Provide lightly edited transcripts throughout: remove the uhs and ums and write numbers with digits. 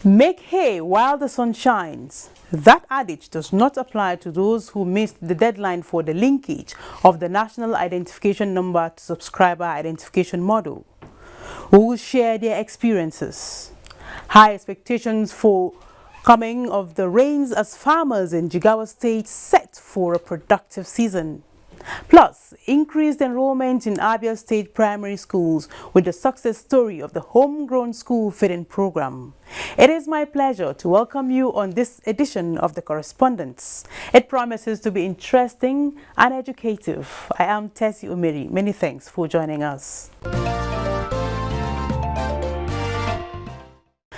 Make hay while the sun shines. That adage does not apply to those who missed the deadline for the linkage of the National Identification Number to Subscriber Identification Model, who will share their experiences. High expectations for coming of the rains as farmers in Jigawa State set for a productive season. Plus, increased enrollment in Abia State primary schools with the success story of the homegrown school feeding program. It is my pleasure to welcome you on this edition of The Correspondents. It promises to be interesting and educative. I am Tessie Umeri. Many thanks for joining us.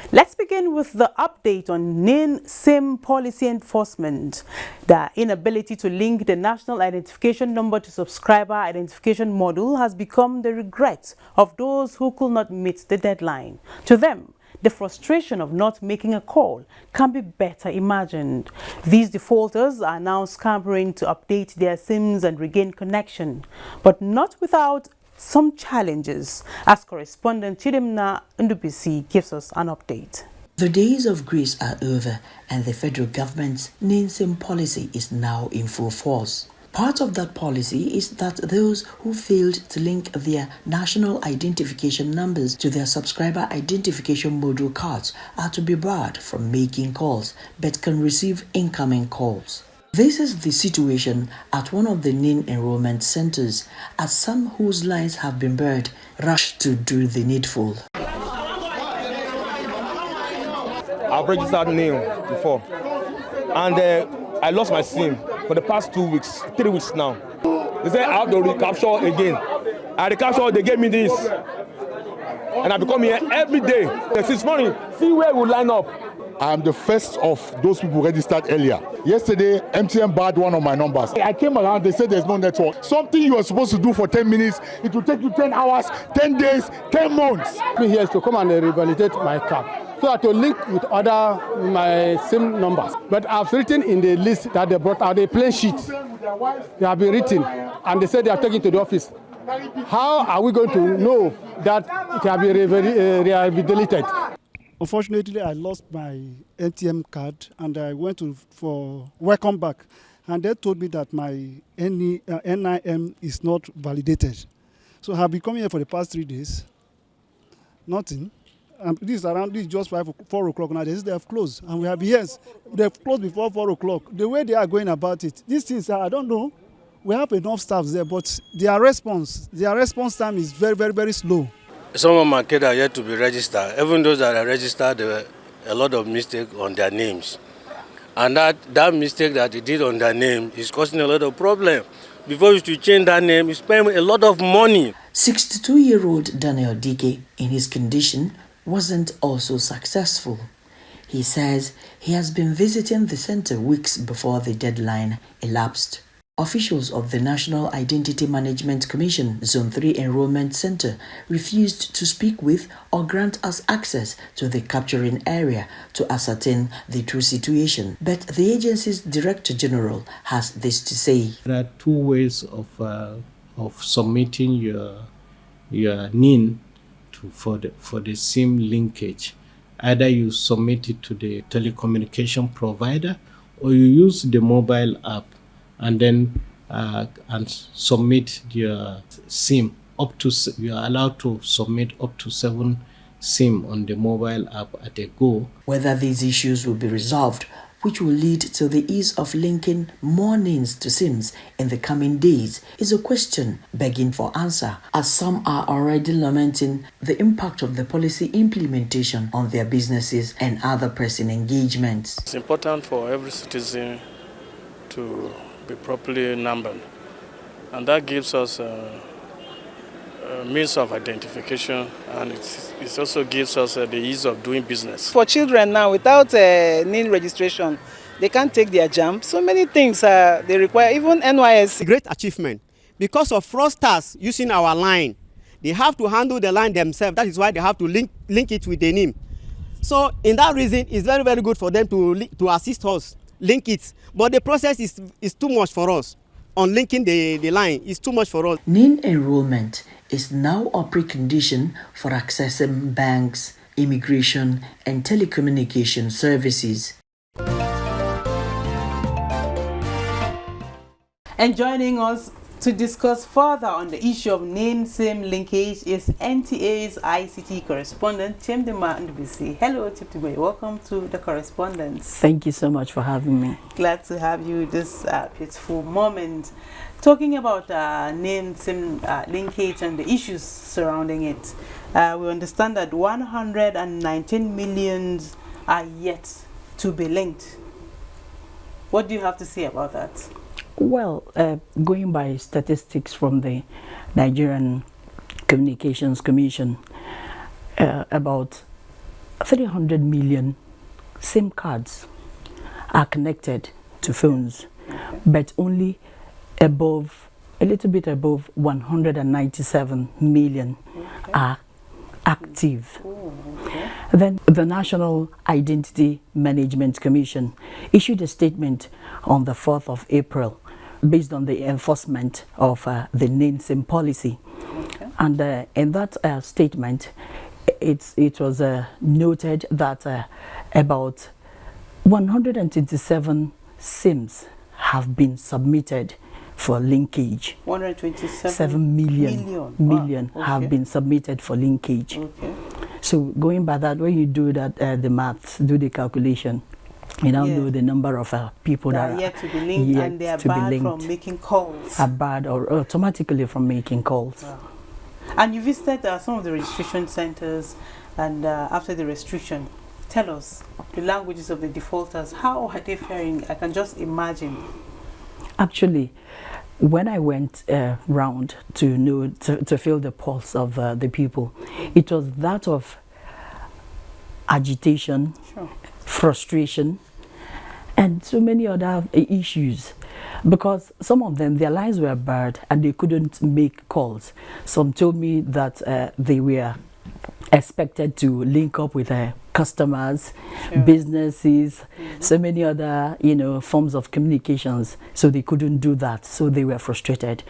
Let's begin with the update on NIN-SIM policy enforcement. The inability to link the National Identification Number to Subscriber Identification Model has become the regret of those who could not meet the deadline. To them, the frustration of not making a call can be better imagined. These defaulters are now scampering to update their SIMs and regain connection, but not without some challenges, as correspondent Chidimna Ndubisi gives us an update. The days of grace are over and the federal government's NIN-SIM policy is now in full force. Part of that policy is that those who failed to link their national identification numbers to their subscriber identification module cards are to be barred from making calls but can receive incoming calls. This is the situation at one of the NIN enrollment centers, as some whose lines have been buried rush to do the needful. I've registered NIN before, and I lost my SIM for the past 2 weeks, 3 weeks now. They said I have to recapture again. I recapture, they gave me this, and I become here every day. Since morning, see where we line up. I'm the first of those people registered earlier. Yesterday, MTN barred one of my numbers. I came around, they said there's no network. Something you are supposed to do for 10 minutes, it will take you 10 hours, 10 days, 10 months. I'm here to come and revalidate my card, so I to link with other my SIM numbers. But I've written in the list that they brought out a plain sheet. They have been written, and they said they are taking to the office. How are we going to know that it has been revalidated? Unfortunately, I lost my ATM card and I went for welcome back, and they told me that my NIN is not validated. So I have been coming here for the past 3 days. Nothing. This is just 4 o'clock now. They have closed, and we have years. They've closed before 4 o'clock. The way they are going about it, these things, I don't know. We have enough staff there, but their response time is very, very, very slow. Some of my kids are yet to be registered. Even those that are registered, there were a lot of mistakes on their names. And that mistake that they did on their name is causing a lot of problem. Before you should change that name, you spend a lot of money. 62-year-old Daniel Dike, in his condition, wasn't also successful. He says he has been visiting the center weeks before the deadline elapsed. Officials of the National Identity Management Commission Zone 3 Enrollment Center refused to speak with or grant us access to the capturing area to ascertain the true situation. But the agency's Director General has this to say. There are two ways of submitting your NIN for the SIM linkage. Either you submit it to the telecommunication provider or you use the mobile app and then and submit your SIM up to, you are allowed to submit up to 7 SIM on the mobile app at a go. Whether these issues will be resolved, which will lead to the ease of linking more NINs to SIMs in the coming days, is a question begging for answer, as some are already lamenting the impact of the policy implementation on their businesses and other pressing engagements. It's important for every citizen to be properly numbered, and that gives us a means of identification, and it also gives us the ease of doing business. For children now, without NIN registration, they can't take their JAMB. So many things they require, even NYSC. Great achievement. Because of fraudsters using our line, they have to handle the line themselves. That is why they have to link it with the NIM. So in that reason, it's very, very good for them to assist us, link it. But the process is too much for us. On linking the line is too much for us. NIN enrollment is now a precondition for accessing banks, immigration, and telecommunication services. And joining us to discuss further on the issue of NIN-SIM linkage is NTA's ICT correspondent, Chimdima Ndubisi. Hello, Chimdima. Welcome to the Correspondence. Thank you so much for having me. Glad to have you this beautiful moment. Talking about NIN-SIM linkage and the issues surrounding it, we understand that 119 millions are yet to be linked. What do you have to say about that? Well, going by statistics from the Nigerian Communications Commission, about 300 million SIM cards are connected to phones, but only a little bit above 197 million are active. Then the National Identity Management Commission issued a statement on the 4th of April based on the enforcement of the NIN-SIM policy. And in that statement, it was noted that about 127 SIMs have been submitted for linkage. 127 million have been submitted for linkage. So going by that, when you do that, the maths, do the calculation, you now know the number of people that are yet to be linked, and they are barred from making calls. Are barred or automatically from making calls. Wow. And you visited some of the registration centers, and after the restriction, tell us the languages of the defaulters. How are they faring? I can just imagine. Actually, when I went round to feel the pulse of the people, it was that of agitation, frustration, and so many other issues, because some of them, their lines were barred and they couldn't make calls. Some told me that they were expected to link up with customers, businesses, so many other forms of communications, so they couldn't do that, so they were frustrated.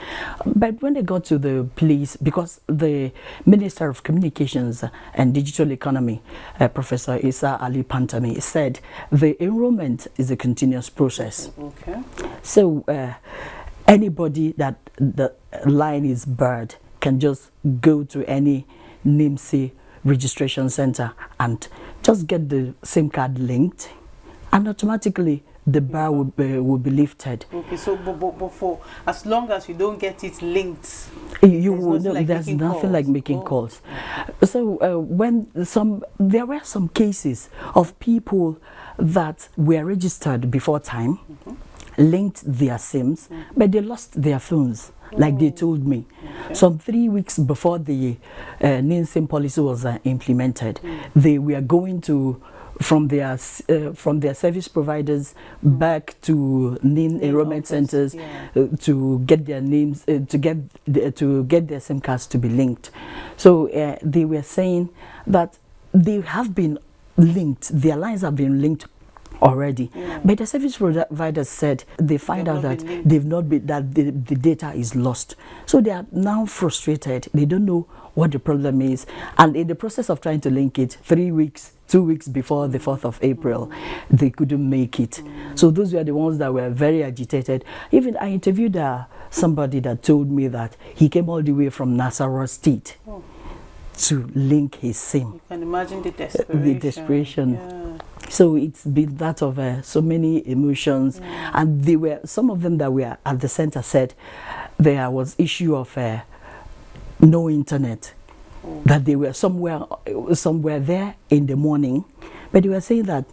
But when they got to the place, because the Minister of Communications and Digital Economy, Professor Isa Ali Pantami, said the enrollment is a continuous process. So anybody that the line is barred can just go to any NIN-SIM registration center and just get the SIM card linked, and automatically the bar will be lifted. Okay, so but for as long as you don't get it linked, there's nothing like making calls. So when there were some cases of people that were registered before time, linked their SIMs, but they lost their phones, like they told me. Some 3 weeks before the NIN-SIM policy was implemented, they were going to from their service providers back to NIN enrollment centers to get their names to get their SIM cards to be linked. So they were saying that they have been linked, their lines have been linked already, but the service providers said they find out that the data is lost, so they are now frustrated. They don't know what the problem is, and in the process of trying to link it 2 weeks before the 4th of April, they couldn't make it. So those were the ones that were very agitated. Even I interviewed somebody that told me that he came all the way from Nasarawa State to link his SIM. You can imagine the desperation. So it's been that of so many emotions, and they were, some of them that were at the center said there was issue of no internet, that they were somewhere there in the morning, but they were saying that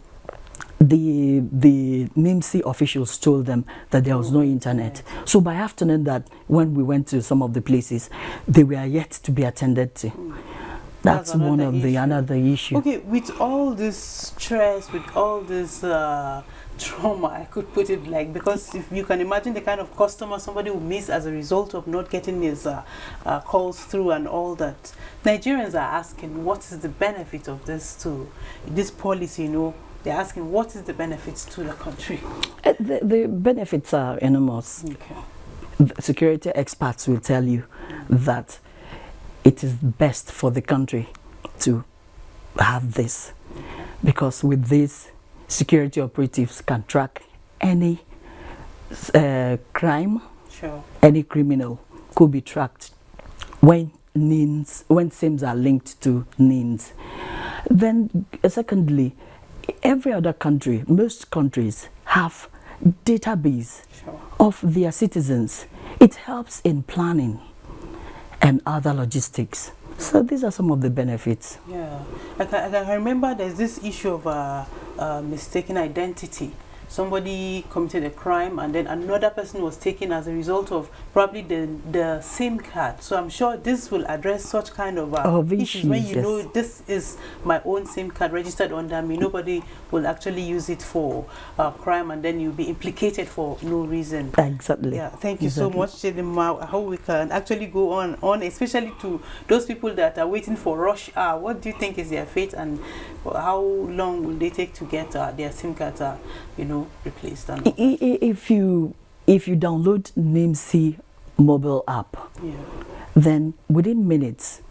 the NIN-SIM officials told them that there was no internet. So by afternoon, that when we went to some of the places, they were yet to be attended to. That's one of the another issue. Okay, with all this stress, with all this trauma, I could put it like, because if you can imagine the kind of customer somebody will miss as a result of not getting his calls through and all that, Nigerians are asking, what is the benefit of this policy? They're asking, what is the benefits to the country? The benefits are enormous. The security experts will tell you that it is best for the country to have this, because with this, security operatives can track any crime, any criminal could be tracked when SIMs are linked to NINs. Then, secondly, every other country, most countries have database of their citizens. It helps in planning and other logistics. So these are some of the benefits. Yeah, I can remember there's this issue of mistaken identity. Somebody committed a crime and then another person was taken as a result of probably the SIM card. So I'm sure this will address such kind of issues when you know this is my own SIM card registered under me. Nobody will actually use it for crime and then you'll be implicated for no reason. Exactly. Yeah, thank you so much, Chidima. I hope we can actually go on, especially to those people that are waiting for rush hour. What do you think is their fate and how long will they take to get their SIM cards, replaced? If you download NIN-SIM mobile app, then within minutes,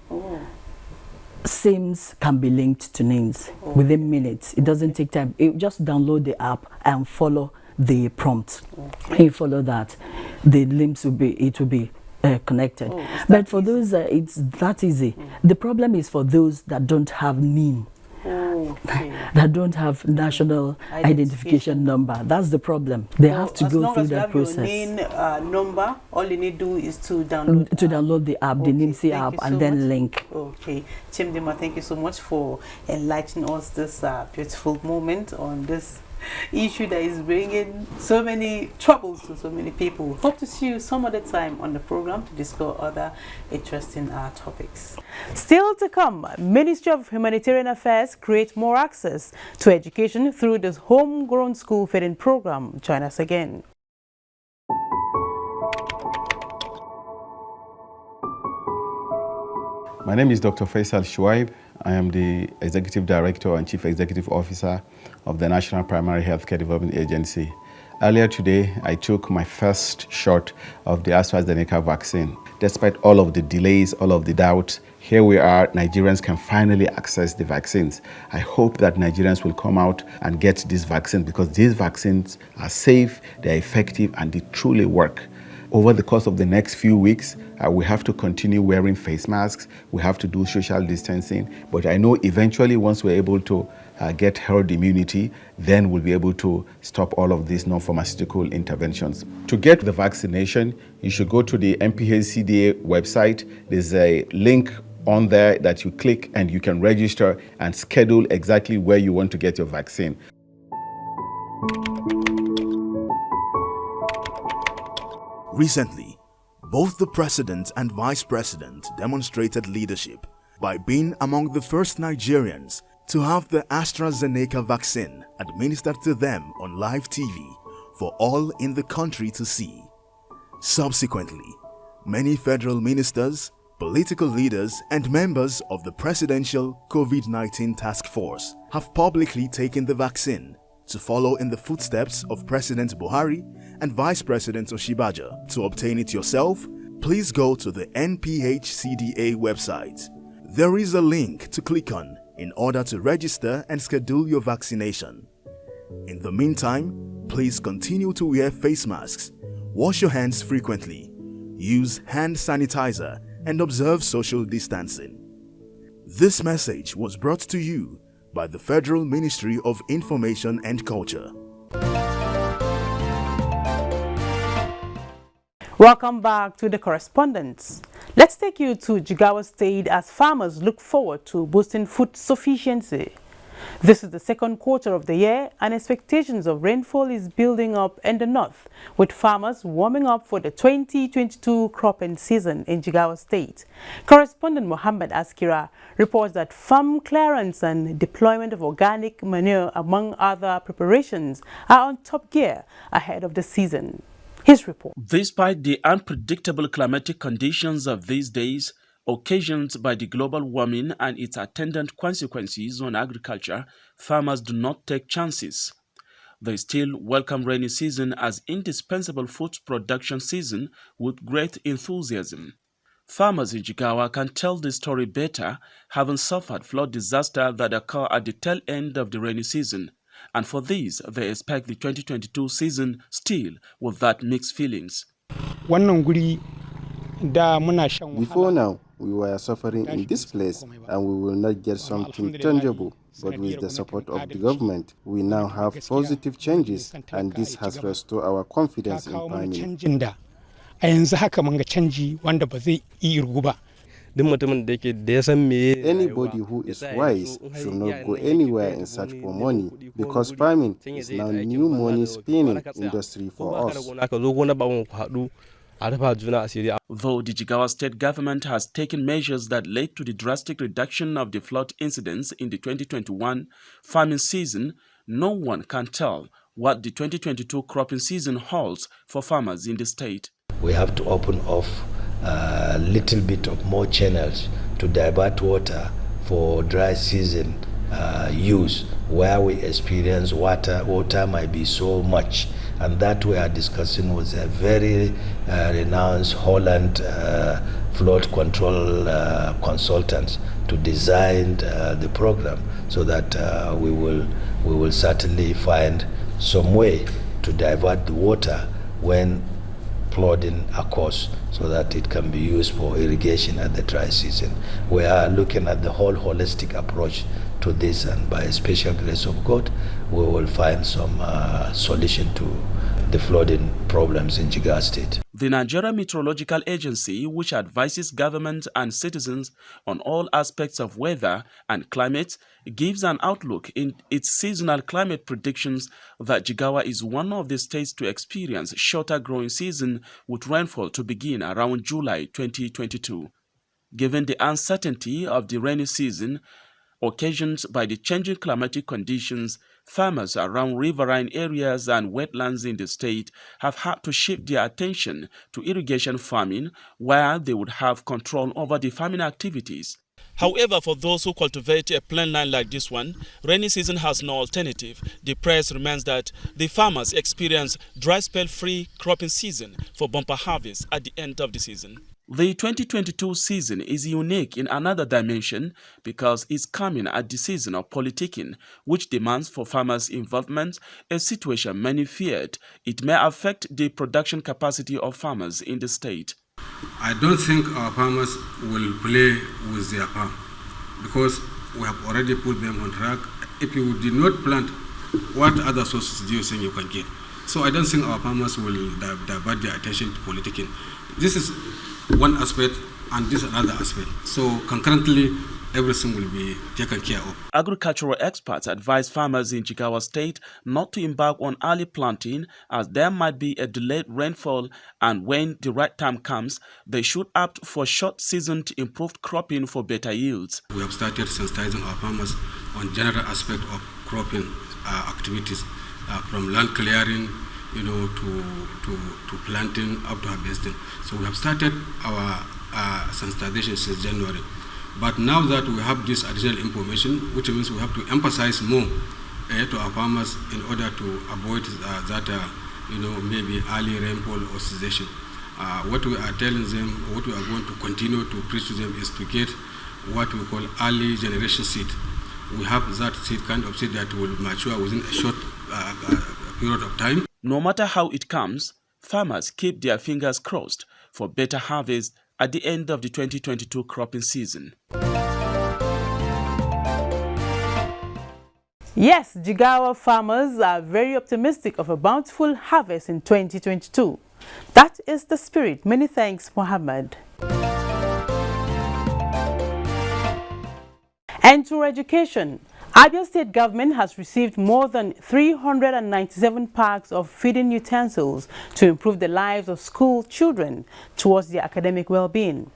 SIMs can be linked to NINs. Within minutes. It doesn't take time. You just download the app and follow the prompt. You follow that, the links will be connected. But for those, it's that easy. The problem is for those that don't have NIN. That don't have national identification number. That's the problem. They have to go through that process. As long as you have your NIN number, all you need to do is to download the app, the NIN-SIM app, and then link. Okay, Chimdima, thank you so much for enlightening us this beautiful moment on this issue that is bringing so many troubles to so many people. Hope to see you some other time on the program to discuss other interesting topics. Still to come, Ministry of Humanitarian Affairs create more access to education through this homegrown school feeding program. Join us again. My name is Dr. Faisal Shuaib. I am the Executive Director and Chief Executive Officer of the National Primary Healthcare Development Agency. Earlier today, I took my first shot of the AstraZeneca vaccine. Despite all of the delays, all of the doubts, here we are, Nigerians can finally access the vaccines. I hope that Nigerians will come out and get these vaccines because these vaccines are safe, they're effective, and they truly work. Over the course of the next few weeks, we have to continue wearing face masks. We have to do social distancing. But I know eventually once we're able to get herd immunity, then we'll be able to stop all of these non-pharmaceutical interventions. To get the vaccination, you should go to the NPHCDA website. There's a link on there that you click and you can register and schedule exactly where you want to get your vaccine. Recently, both the President and Vice President demonstrated leadership by being among the first Nigerians to have the AstraZeneca vaccine administered to them on live TV for all in the country to see. Subsequently, many federal ministers, political leaders, and members of the Presidential COVID-19 Task Force have publicly taken the vaccine to follow in the footsteps of President Buhari and Vice President Oshibaja. To obtain it yourself, please go to the NPHCDA website. There is a link to click on in order to register and schedule your vaccination. In the meantime, please continue to wear face masks, wash your hands frequently, use hand sanitizer, and observe social distancing. This message was brought to you by the Federal Ministry of Information and Culture. Welcome back to the Correspondents. Let's take you to Jigawa State as farmers look forward to boosting food sufficiency. This is the second quarter of the year and expectations of rainfall is building up in the north, with farmers warming up for the 2022 cropping season in Jigawa State. Correspondent Mohammed Askira reports that farm clearance and deployment of organic manure, among other preparations, are on top gear ahead of the season. His report. Despite the unpredictable climatic conditions of these days, occasioned by the global warming and its attendant consequences on agriculture, farmers do not take chances. They still welcome rainy season as indispensable food production season with great enthusiasm. Farmers in Jigawa can tell the story better, having suffered flood disaster that occurred at the tail end of the rainy season. And for this, they expect the 2022 season still with that mixed feelings. Before now, we were suffering in this place and we will not get something tangible. But with the support of the government, we now have positive changes and this has restored our confidence in farming. Anybody who is wise should not go anywhere in search for money because farming is now new money spinning industry for us. Though the Jigawa state government has taken measures that led to the drastic reduction of the flood incidents in the 2021 farming season, no one can tell what the 2022 cropping season holds for farmers in the state. We have to open off a little bit of more channels to divert water for dry season use, where we experience water might be so much. And that we are discussing with a very renowned Holland flood control consultants to design the program so that we will certainly find some way to divert the water when flooding occurs so that it can be used for irrigation at the dry season. We are looking at the whole holistic approach to this, and by special grace of God, we will find some solution to the flooding problems in Jigawa State. The Nigeria Meteorological Agency, which advises government and citizens on all aspects of weather and climate, gives an outlook in its seasonal climate predictions that Jigawa is one of the states to experience shorter growing season with rainfall to begin around July 2022. Given the uncertainty of the rainy season occasioned by the changing climatic conditions, farmers around riverine areas and wetlands in the state have had to shift their attention to irrigation farming, where they would have control over the farming activities. However, for those who cultivate a plain land like this one, rainy season has no alternative. The press remains that the farmers experience dry spell-free cropping season for bumper harvest at the end of the season. The 2022 season is unique in another dimension because it's coming at the season of politicking, which demands for farmers' involvement, a situation many feared it may affect the production capacity of farmers in the state. I don't think our farmers will play with their farm because we have already put them on track. If you did not plant, what other sources do you think you can get? So I don't think our farmers will divert their attention to politicking. This is one aspect and this another aspect. So concurrently, everything will be taken care of. Agricultural experts advise farmers in Jigawa State not to embark on early planting as there might be a delayed rainfall, and when the right time comes, they should opt for short-seasoned improved cropping for better yields. We have started sensitizing our farmers on general aspect of cropping activities, from land clearing, to planting up to harvesting. So we have started our sensitization since January. But now that we have this additional information, which means we have to emphasize more to our farmers in order to avoid maybe early rainfall or cessation. What we are telling them, what we are going to continue to preach to them is to get what we call early generation seed. We have that kind of seed that will mature within a short period of time. No matter how it comes, farmers keep their fingers crossed for better harvest at the end of the 2022 cropping season. Yes, Jigawa farmers are very optimistic of a bountiful harvest in 2022. That is the spirit. Many thanks, Mohammed. And to education, Abia State government has received more than 397 packs of feeding utensils to improve the lives of school children towards their academic well-being.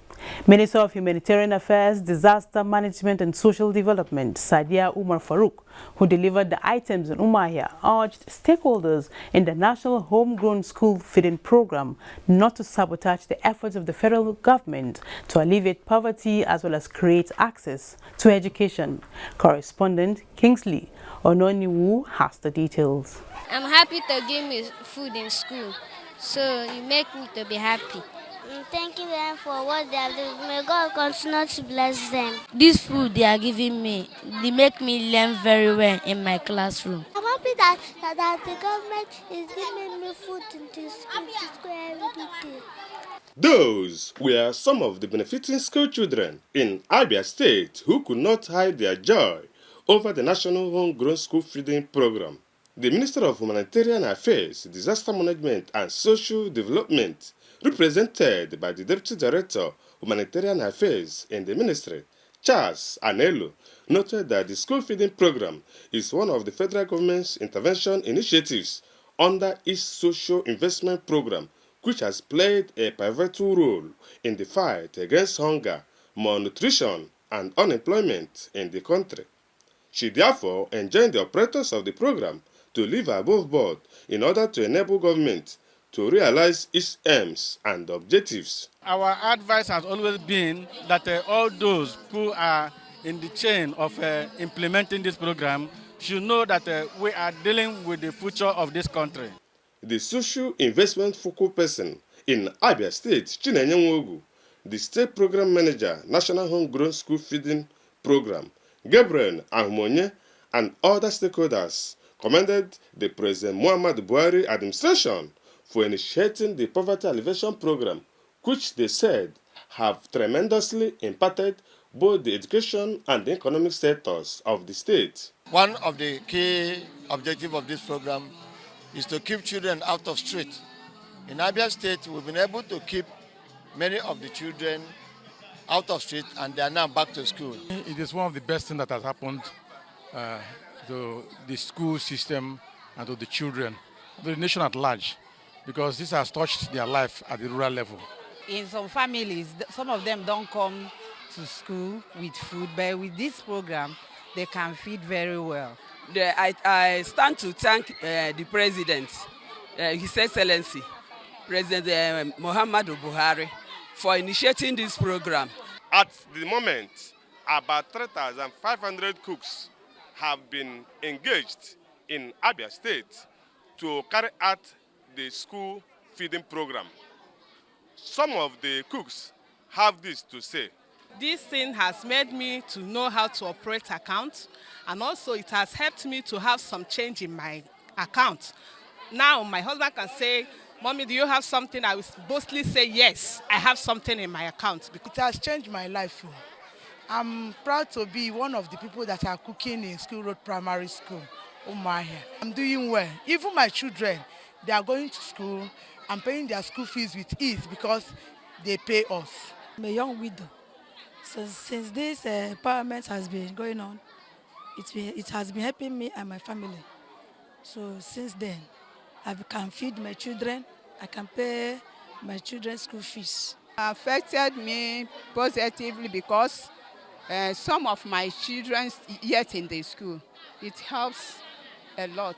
Minister of Humanitarian Affairs, Disaster Management and Social Development, Sadia Umar Farouk, who delivered the items in Umuahia, urged stakeholders in the National Homegrown School Feeding Program not to sabotage the efforts of the federal government to alleviate poverty as well as create access to education. Correspondent Kingsley Ononiwu has the details. I'm happy to give me food in school, so you make me to be happy. Thank you very much for what they have done. May God continue to bless them. This food they are giving me, they make me learn very well in my classroom. I'm happy that the government is giving me food in the school every day. Those were some of the benefiting school children in Abia State who could not hide their joy over the National Homegrown School Feeding Program. The Minister of Humanitarian Affairs, Disaster Management and Social Development, represented by the Deputy Director, Humanitarian Affairs in the Ministry, Charles Anelo, noted that the school feeding program is one of the federal government's intervention initiatives under its social investment program, which has played a pivotal role in the fight against hunger, malnutrition, and unemployment in the country. She therefore enjoined the operators of the program to live above board in order to enable government to realize its aims and objectives. Our advice has always been that all those who are in the chain of implementing this program should know that we are dealing with the future of this country. The social investment focal person in Abia State, Chinenye Nwogu, the State Program Manager, National Homegrown School Feeding Program, Gabriel Ahmonye, and other stakeholders commended the President Muhammadu Buhari administration for initiating the Poverty Alleviation Program, which they said have tremendously impacted both the education and the economic status of the state. One of the key objectives of this program is to keep children out of street. In Abia State, we've been able to keep many of the children out of street and they are now back to school. It is one of the best things that has happened to the school system and to the children, to the nation at large, because this has touched their life at the rural level. In some families, some of them don't come to school with food, but with this program, they can feed very well. I stand to thank the President, His Excellency, President Muhammadu Buhari, for initiating this program. At the moment, about 3,500 cooks have been engaged in Abia State to carry out the school feeding program. Some of the cooks have this to say. This thing has made me to know how to operate accounts, and also it has helped me to have some change in my account. Now my husband can say, "Mommy, do you have something?" I will boastfully say, "Yes, I have something in my account." It has changed my life. I'm proud to be one of the people that are cooking in School Road Primary School, Umahia. I'm doing well. Even my children, they are going to school. I'm paying their school fees with ease because they pay us. I'm a young widow. So since this empowerment has been going on, it has been helping me and my family. So since then, I can feed my children. I can pay my children's school fees. It affected me positively because some of my children yet in the school. It helps a lot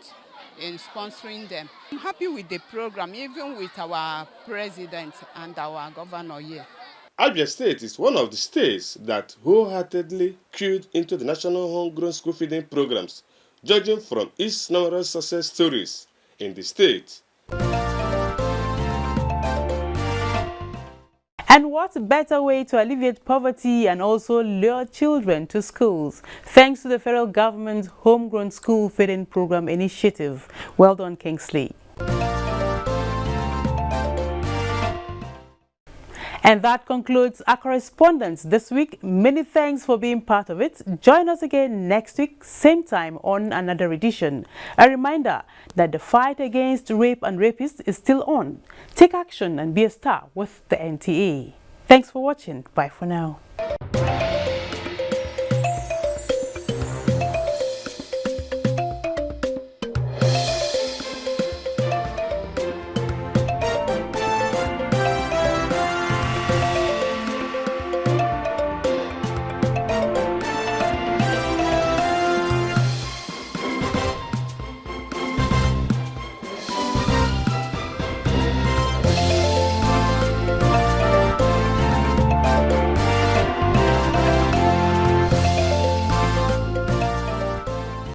in sponsoring them. I'm happy with the program, even with our president and our governor here. Abia State is one of the states that wholeheartedly queued into the national homegrown school feeding programs, judging from its numerous success stories in the state. And what better way to alleviate poverty and also lure children to schools, thanks to the federal government's homegrown school feeding program initiative. Well done, Kingsley. And that concludes our correspondence this week. Many thanks for being part of it. Join us again next week, same time on another edition. A reminder that the fight against rape and rapists is still on. Take action and be a star with the NTA. Thanks for watching. Bye for now.